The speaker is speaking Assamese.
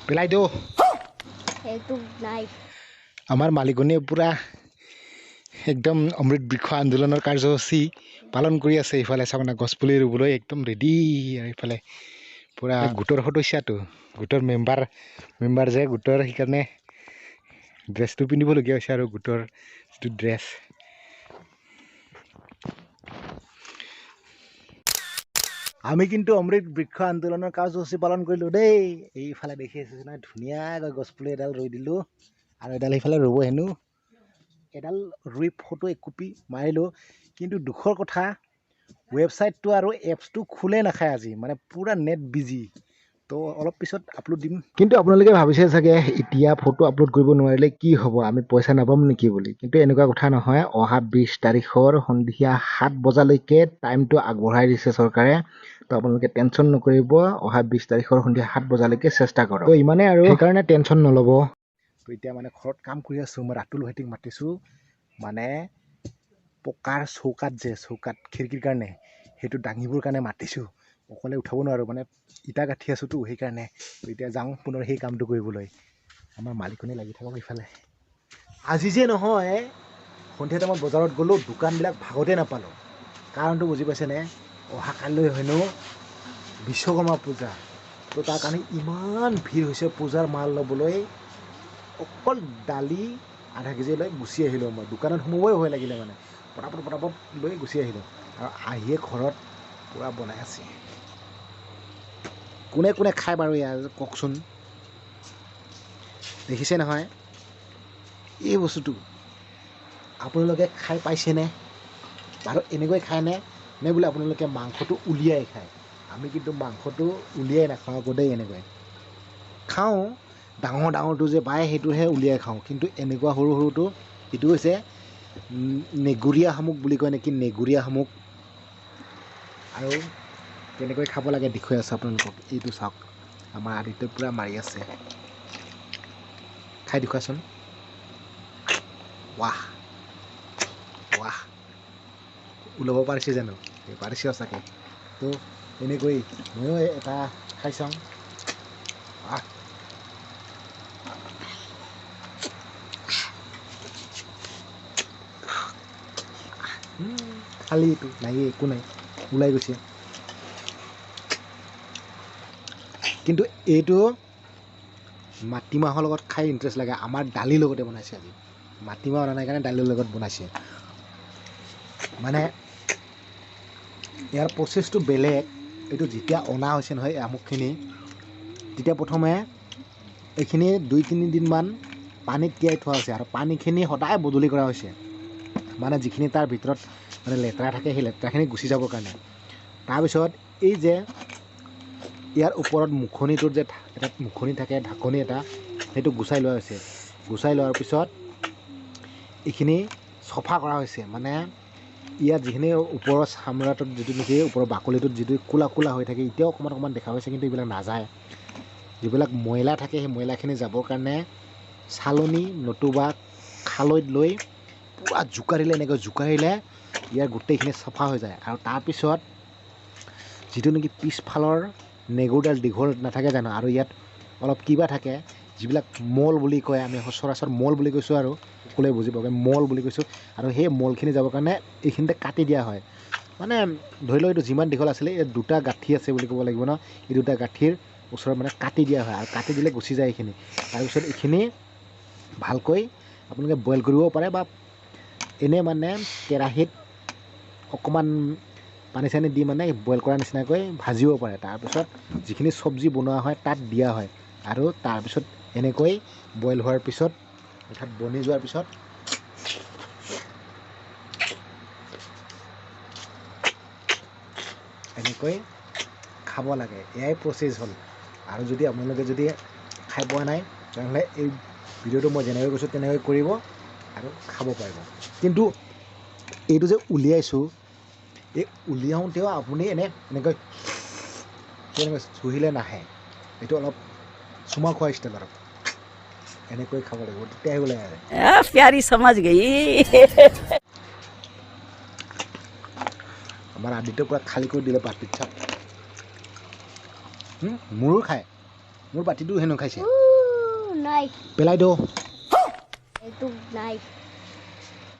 পেলাই দিও আমাৰ মালিকনীয়ে পুৰা একদম অমৃত বৃক্ষ আন্দোলনৰ কাৰ্যসূচী পালন কৰি আছে ইফালে চাবনা গছপুলি ৰুবলৈ একদম ৰেডি আৰু ইফালে পুৰা গোটৰ সদস্যাটো গোটৰ মেম্বাৰ যে গোটৰ সেইকাৰণে ড্ৰেছটো পিন্ধিবলগীয়া হৈছে আৰু গোটৰ যিটো ড্ৰেছ আমি কিন্তু অমৃত বৃক্ষ আন্দোলনৰ কাৰ্যসূচী পালন কৰিলোঁ দেই এইফালে দেখি আছোঁ নহয় ধুনীয়াকৈ গছপুলি এডাল ৰুই দিলোঁ আৰু এডাল এইফালে ৰুব হেনো এডাল ৰুই ফটো একপি মাৰিলোঁ কিন্তু দুখৰ কথা ৱেবছাইটটো আৰু এপছটো খোলে নাখায় আজি মানে পুৰা নেট বিজি তো অলপ পিছত আপলোড দিম কিন্তু আপোনালোকে ভাবিছে চাগে এতিয়া ফটো আপলোড কৰিব নোৱাৰিলে কি হ'ব আমি পইচা নাপাম নেকি বুলি কিন্তু এনেকুৱা কথা নহয় অহা 20 তাৰিখৰ সন্ধিয়া 7 বজালৈকে টাইমটো আগবঢ়াই দিছে চৰকাৰে তো আপোনালোকে টেনশ্যন নকৰিব অহা 20 তাৰিখৰ সন্ধিয়া 7 বজালৈকে চেষ্টা কৰক তো ইমানেই আৰু সেইকাৰণে টেনশ্যন নল'ব তো এতিয়া মানে ঘৰত কাম কৰি আছোঁ মই ৰাতুল ভাইটিক মাতিছোঁ মানে পকাৰ চৌকাত খিৰিকীৰ কাৰণে সেইটো দাঙিবৰ কাৰণে মাতিছোঁ অকলে উঠাব নোৱাৰোঁ মানে ইটা গাঁঠি আছোঁতো সেইকাৰণে এতিয়া যাওঁ পুনৰ সেই কামটো কৰিবলৈ আমাৰ মালিকনী লাগি থাকক ইফালে আজি যে নহয় সন্ধিয়া টাইমত বজাৰত গ'লোঁ দোকানবিলাক ভাগতে নাপালোঁ কাৰণটো বুজি পাইছেনে অহা কাইলৈ হেনো বিশ্বকৰ্মা পূজা তো তাৰ কাৰণে ইমান ভিৰ হৈছে পূজাৰ মাল ল'বলৈ অকল দালি আধা কেজি লৈ গুচি আহিলোঁ মই দোকানত সোমাবই ভয় লাগিলে মানে পটাপট লৈ গুচি আহিলোঁ আৰু আহিয়ে ঘৰত পূৰা বনাই আছে কোনে কোনে খায় বাৰু ইয়াৰ কওকচোন দেখিছে নহয় এই বস্তুটো আপোনালোকে খাই পাইছেনে বাৰু এনেকৈ খায়নে নে বোলে আপোনালোকে মাংসটো উলিয়াই খায় আমি কিন্তু মাংসটো উলিয়াই নাখাওঁ আকৌ দেই এনেকৈ খাওঁ ডাঙৰটো যে পায় সেইটোহে উলিয়াই খাওঁ কিন্তু এনেকুৱা সৰুটো সেইটো হৈছে নেগুৰীয়া শামুক বুলি কয় নেকি নেগুৰীয়া শামুক আৰু কেনেকৈ খাব লাগে দেখুৱাই আছোঁ আপোনালোকক এইটো চাওক আমাৰ আদিত্যই পূৰা মাৰি আছে খাই দেখুৱাচোন ৱাহ ওলাব পাৰিছে জানো পাৰিছে সঁচাকৈ তো এনেকৈ ময়ো এটা খাই চাওঁ খালি এইটো নাই একো নাই ওলাই গৈছে কিন্তু এইটো মাটিমাহৰ লগত খাই ইণ্টাৰেষ্ট লাগে আমাৰ দালিৰ লগতে বনাইছে আজি মাটিমাহ অনা নাই কাৰণে দালিৰ লগত বনাইছে মানে ইয়াৰ প্ৰচেছটো বেলেগ এইটো যেতিয়া অনা হৈছে নহয় এই শামুকখিনি তেতিয়া প্ৰথমে এইখিনি 2-3 দিনমান পানীত তিয়াই থোৱা হৈছে আৰু পানীখিনি সদায় বদলি কৰা হৈছে মানে যিখিনি তাৰ ভিতৰত মানে লেতেৰা থাকে সেই লেতেৰাখিনি গুচি যাবৰ কাৰণে তাৰপিছত এই যে ইয়াৰ ওপৰত মুখনিটোত যে এটা মুখনি থাকে ঢাকনি এটা সেইটো গুচাই লোৱা হৈছে গুচাই লোৱাৰ পিছত এইখিনি চফা কৰা হৈছে মানে ইয়াত যিখিনি ওপৰৰ চামৰাটোত যিটো নেকি ওপৰৰ বাকলিটোত যিটো কোলা হৈ থাকে এতিয়াও অকণমান দেখা হৈছে কিন্তু এইবিলাক নাযায় যিবিলাক ময়লা থাকে সেই ময়লাখিনি যাবৰ কাৰণে চালনী নতুবা খালৈত লৈ পূৰা জোকাৰিলে ইয়াৰ গোটেইখিনি চফা হৈ যায় আৰু তাৰপিছত যিটো নেকি পিছফালৰ নেগুৰডাল দীঘল নাথাকে জানো আৰু ইয়াত অলপ কিবা থাকে যিবিলাক মল বুলি কয় আমি সচৰাচৰ মল বুলি কৈছোঁ আৰু সকলোৱে বুজি পাব মল বুলি কৈছোঁ আৰু সেই মলখিনি যাবৰ কাৰণে এইখিনিতে কাটি দিয়া হয় মানে ধৰি লওক এইটো যিমান দীঘল আছিলে এই 2টা গাঁঠি আছে বুলি ক'ব লাগিব ন এই 2টা গাঁঠিৰ ওচৰত মানে কাটি দিয়া হয় আৰু কাটি দিলে গুচি যায় এইখিনি তাৰপিছত এইখিনি ভালকৈ আপোনালোকে বইল কৰিব পাৰে বা এনে মানে কেৰাহীত অকণমান পানী চানী দি মানে বইল কৰা নিচিনাকৈ ভাজিব পাৰে তাৰপিছত যিখিনি চব্জি বনোৱা হয় তাত দিয়া হয় আৰু তাৰপিছত এনেকৈ বইল হোৱাৰ পিছত অৰ্থাৎ বনি যোৱাৰ পিছত এনেকৈ খাব লাগে এয়াই প্ৰচেছ হ'ল আৰু যদি আপোনালোকে যদি খাই পোৱা নাই তেনেহ'লে এই ভিডিঅ'টো মই যেনেকৈ কৈছোঁ তেনেকৈ কৰিব আৰু খাব পাৰিব কিন্তু এইটো যে উলিয়াইছোঁ এই উলিয়াওঁতেও আপুনি এনেকৈ চুহিলে নাহে এইটো অলপ চুমা খোৱা ষ্টাইল আৰু এনেকৈ খাব লাগিব তেতিয়াহে ওলাই আহে प्यारी समझ गई আমাৰ আদিত্যই পূৰা খালী কৰি দিলে পাত পিঠা মোৰো খায় মোৰ বাতিটো হেনো খাইছে নাই পেলাই দিওঁ এইটো নাই